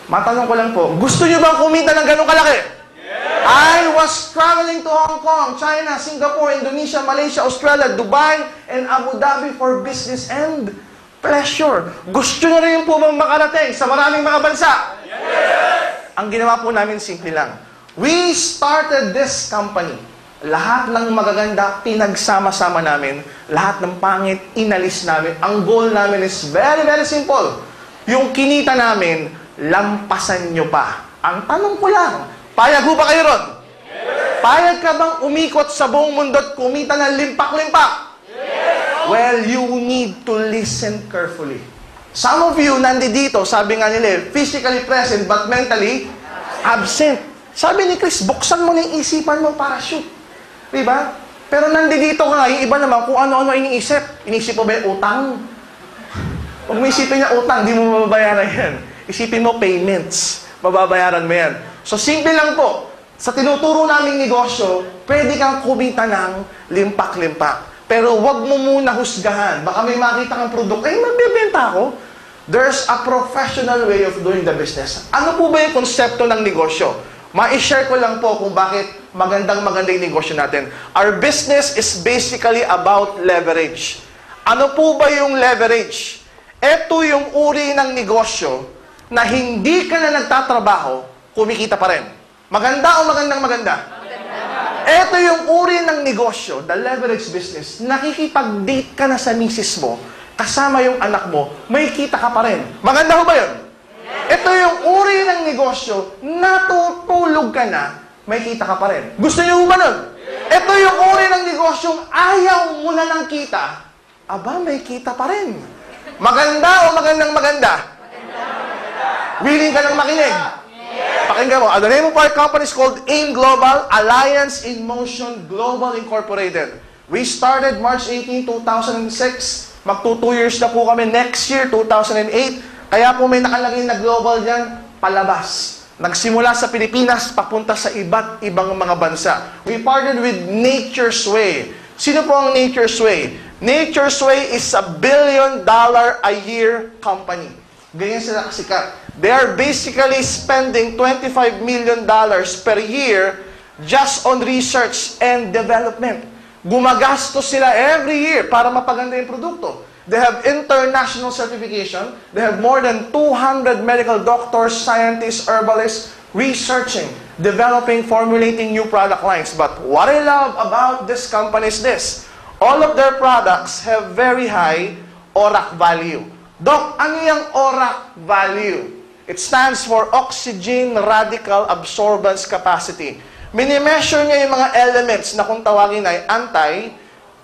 Matanong ko lang po, gusto nyo bang kumita ng ganong kalaki? I was traveling to Hong Kong, China, Singapore, Indonesia, Malaysia, Australia, Dubai, and Abu Dhabi for business and pleasure. Gusto nyo rin po bang makarating sa maraming mga bansa? Yes! Ang ginawa po namin, simple lang. We started this company. Lahat ng magaganda, pinagsama-sama namin. Lahat ng pangit, inalis namin. Ang goal namin is very, very simple. Yung kinita namin, lampasan nyo pa. Ang tanong ko lang, payag ho ba kayo ron? Yes. Payag ka bang umikot sa buong mundo at kumita ng limpak-limpak? Yes. Well, you need to listen carefully. Some of you nandito, sabi nga nila, physically present but mentally absent. Sabi ni Chris, buksan mo na yung isipan mo para shoot. Diba? Pero nandito ka nga, yung iba naman, kung ano-ano iniisip. Inisip mo ba yung utang? Huwag mo isipin niya utang, di mo mababayaran yan. Isipin mo payments. Mababayaran mo yan. So, simple lang po. Sa tinuturo naming negosyo, pwede kang kumita ng limpak-limpak. Pero wag mo muna husgahan. Baka may makita kang produkto, magbibenta ako. There's a professional way of doing the business. Ano po ba yung konsepto ng negosyo? Ma-share ko lang po kung bakit magandang-maganda yung negosyo natin. Our business is basically about leverage. Ano po ba yung leverage? Ito yung uri ng negosyo na hindi ka na nagtatrabaho, kumikita pa rin. Maganda o magandang-maganda? Ito yung uri ng negosyo, the leverage business. Nakikipag-date ka na sa misis mo, kasama yung anak mo, may kita ka pa rin. Maganda ho ba yun? Ito yung uri ng negosyo, natutulog ka na, may kita ka pa rin. Gusto niyo ba nun? Ito yung uri ng negosyong ayaw mo na ng kita, aba, may kita pa rin. Maganda o magandang-maganda? Willing ka nang makinig? Pakinggan mo. The name of our company is called AIM Global, Alliance in Motion Global Incorporated. We started March 18, 2006. Magto 2 years na po kami next year, 2008. Kaya po may nakalagay na global dyan, palabas. Nagsimula sa Pilipinas, papunta sa iba't ibang mga bansa. We partnered with Nature's Way. Sino po ang Nature's Way? Nature's Way is $1 billion a year company. Ganyan sila kasikat. They are basically spending $25 million per year just on research and development. Gumagastos sila every year para mapaganda yung produkto. They have international certification. They have more than 200 medical doctors, scientists, herbalists researching, developing, formulating new product lines. But what I love about this company is this. All of their products have very high ORAC value. Doc, ano yung ORAC value? It stands for Oxygen Radical Absorbance Capacity. Minimeasure niya yung mga elements na kung tawagin ay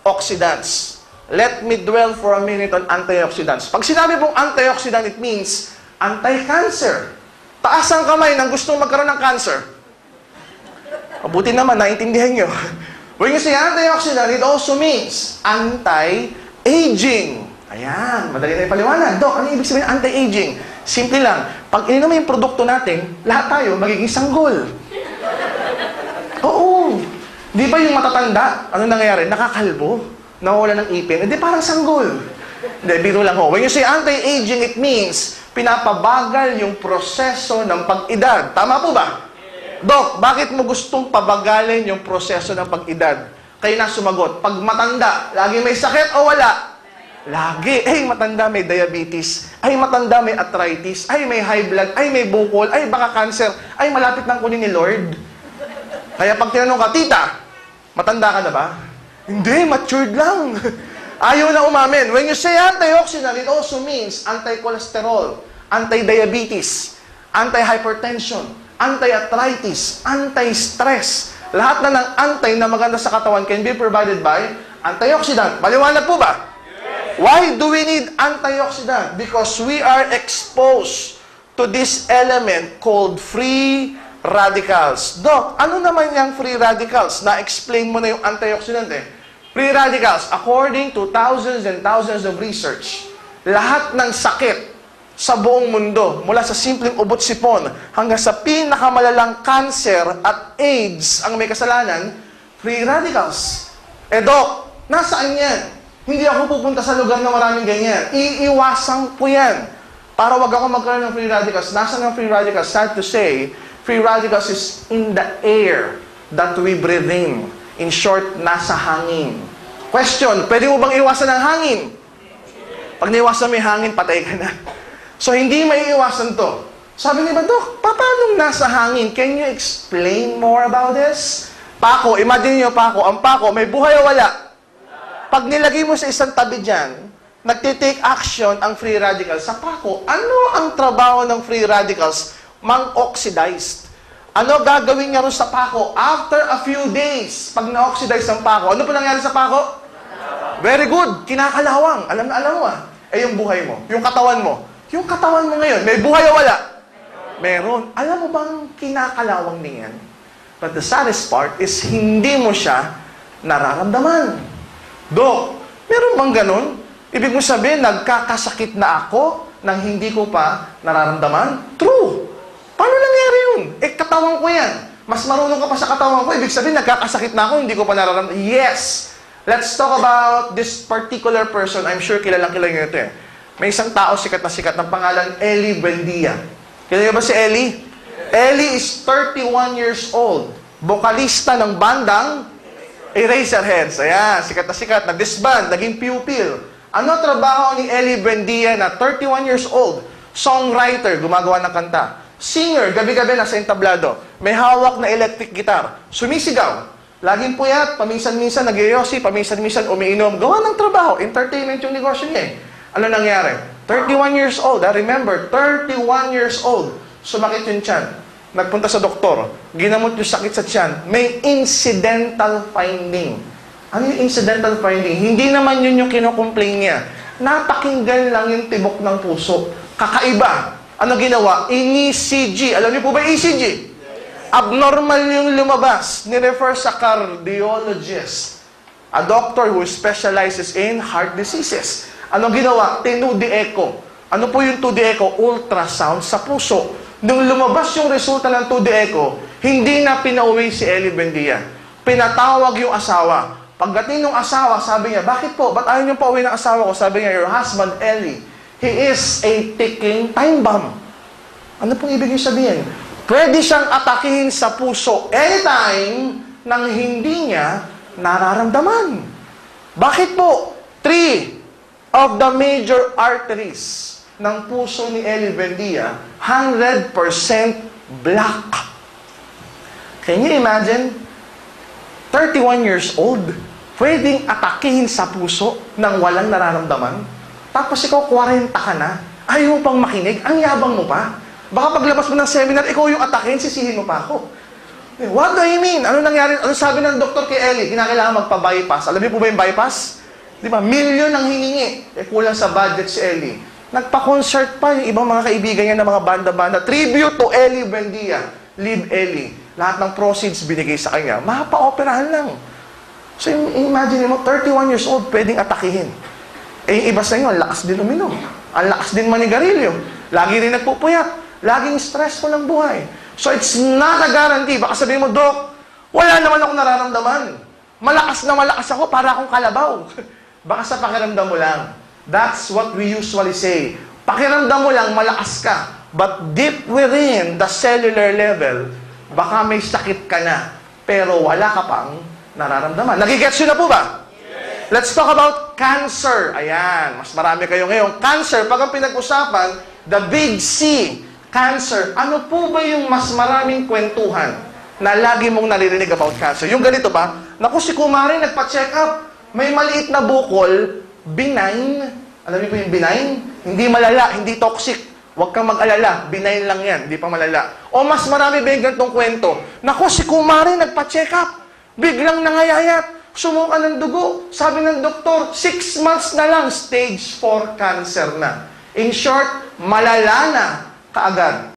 antioxidants. Let me dwell for a minute on antioxidants. Pag sinabi pong antioxidant, it means anti-cancer. Taas ang kamay ng gustong magkaroon ng cancer. Mabuti naman, naintindihan nyo. When you say antioxidant, it also means anti-aging. Ayan, madali na ipaliwanag. Dok, ano ibig sabihin anti-aging? Simple lang. Pag ininom mo yung produkto natin, lahat tayo magiging sanggol. Oo. Di ba yung matatanda, ano nangyayari? Nakakalbo, nawawala ng ipin. Hindi parang sanggol. Hindi, biro lang ho. When you say anti-aging, it means pinapabagal yung proseso ng pag-edad. Tama po ba? Dok, bakit mo gustong pabagalin yung proseso ng pag-edad? Kayo na sumagot. Pag matanda, lagi may sakit o wala? Lagi. Ay, matanda may diabetes. Ay, matanda may arthritis. Ay, may high blood. Ay, may bukol. Ay, baka cancer. Ay, malapit nang kunin ni Lord. Kaya pag tinanong ka, tita, matanda ka na ba? Hindi, matured lang. Ayaw na umamin. When you say antioxidant, it also means anti-cholesterol, anti-diabetes, anti-hypertension, anti-arthritis, anti-stress. Lahat na ng anti na maganda sa katawan can be provided by antioxidant. Maliwanag po ba? Why do we need antioxidant? Because we are exposed to this element called free radicals. Doc, ano naman yung free radicals? Na-explain mo na yung antioxidant eh. Free radicals, according to thousands and thousands of research, lahat ng sakit sa buong mundo, mula sa simpleng ubot-sipon hanggang sa pinakamalalang cancer at AIDS ang may kasalanan, free radicals. Eh Doc, nasaan yan? Hindi ako pupunta sa lugar na maraming ganyan. Iiwasan ko yan. para wag ako magkaroon ng free radicals. Nasaan ang free radicals? Sad to say, free radicals is in the air that we breathe in. In short, nasa hangin. Question, pwede mo bang iwasan ang hangin? Pag naiwasan mo yung hangin, patay ka na. So, hindi maiiwasan to. Sabi ni Dok, paano nasa hangin? Can you explain more about this? Pako, imagine nyo pako. Ang pako, may buhay o wala? Pag nilagay mo sa isang tabi dyan, nagtitake action ang free radicals sa pako. Ano ang trabaho ng free radicals? Mang-oxidized. Ano gagawin niya rin sa pako? After a few days, pag na-oxidize ang pako, ano po nangyari sa pako? Very good. Kinakalawang. Alam na alam mo yung buhay mo, yung katawan mo. Yung katawan mo ngayon, may buhay o wala? Meron. Alam mo bang kinakalawang niyan? But the saddest part is hindi mo siya nararamdaman. Dok, meron bang ganun? Ibig mo sabihin, nagkakasakit na ako nang hindi ko pa nararamdaman? True. Paano nangyari yun? Katawan ko yan. Mas marunong ka pa sa katawan ko. Ibig sabihin, nagkakasakit na ako, hindi ko pa nararamdaman. Yes! Let's talk about this particular person. I'm sure kilalang nyo ito May isang tao, sikat na sikat, ng pangalan Ellie Buendia. Kilala niyo ba si Ellie? Ellie is 31 years old. Bokalista ng bandang Eraserheads. Ayan, sikat na sikat. Nag-disband, naging pupil. Ano trabaho ni Ellie Buendia na 31 years old? Songwriter, gumagawa ng kanta. Singer, gabi-gabi nasa entablado. May hawak na electric guitar. Sumisigaw. Laging puyat, paminsan-minsan nag-yosi, paminsan-minsan umiinom. Gawa ng trabaho. Entertainment yung negosyo niya Ano nangyari? 31 years old. Remember, 31 years old. Sumakit yung tiyan. Nagpunta sa doktor. Ginamot yung sakit sa tiyan. May incidental finding. Ano yung incidental finding? Hindi naman yun yung kinocomplain niya. Napakinggan lang yung tibok ng puso. Kakaiba. Ano ginawa? In-ECG. Alam niyo po ba ECG? Abnormal yung lumabas. Nirefer sa cardiologist. A doctor who specializes in heart diseases. Ano ginawa? 2D echo. Ano po yung 2D echo? Ultrasound sa puso. Nung lumabas yung resulta ng 2D echo, hindi na pinauwi si Ellie Buendia. Pinatawag yung asawa. Pagdating ng asawa, sabi niya, bakit po? Ba't ayaw niyo pauwi ng asawa ko? Sabi niya, your husband, Ellie, he is a ticking time bomb. Ano pong ibig niyo sabihin? Pwede siyang atakihin sa puso anytime nang hindi niya nararamdaman. Bakit po? 3 of the major arteries ng puso ni Ellie Buendia, 100% black. Can you imagine? 31 years old, pwedeng atakihin sa puso nang walang nararamdaman? Tapos ikaw, 40 ka na, ayaw mo pang makinig, ang yabang mo pa. Baka paglabas mo ng seminar, ikaw yung atakihin, sisihin mo pa ako. What do you mean? Ano nangyari? Ano sabi ng doktor kay Ellie? Kinakailangan magpa-bypass. Alam niyo po ba yung bypass? Di ba? Milyon ang hiningi. Kulang sa budget si Ellie. Nagpa-concert pa yung ibang mga kaibigan niya ng mga banda-banda. Tribute to Ellie Buendia. Live Ellie. Lahat ng proceeds binigay sa kanya. Mapa-operahan lang. So imagine mo, 31 years old, pwedeng atakihin. Yung iba sa inyo, ang lakas din uminom. Ang lakas din manigarilyo. Lagi rin nagpupuyat. Laging stressful ang buhay. So it's not a guarantee. Baka sabihin mo, Dok, wala naman ako nararamdaman. Malakas na malakas ako, para akong kalabaw. Baka sa pakiramdam mo lang. That's what we usually say. Pakiramdam mo lang, malakas ka. But deep within the cellular level, baka may sakit ka na, pero wala ka pang nararamdaman. Nagigets yun na po ba? Yes. Let's talk about cancer. Ayan, mas marami kayo ngayon. Cancer, pag ang pinag-usapan, the big C, cancer. Ano po ba yung mas maraming kwentuhan na lagi mong naririnig about cancer? Yung ganito ba? Naku, si Kumari nagpa-check up. May maliit na bukol, benign. Alam niyo po yung benign? Hindi malala, hindi toxic. Huwag kang mag-alala. Benign lang yan, hindi pa malala. O mas marami ba yung ganitong kwento? Naku, si Kumari nagpa-check up. Biglang nangayayat. Sumuka ng dugo. Sabi ng doktor, 6 months na lang, stage 4 cancer na. In short, malala na kaagad.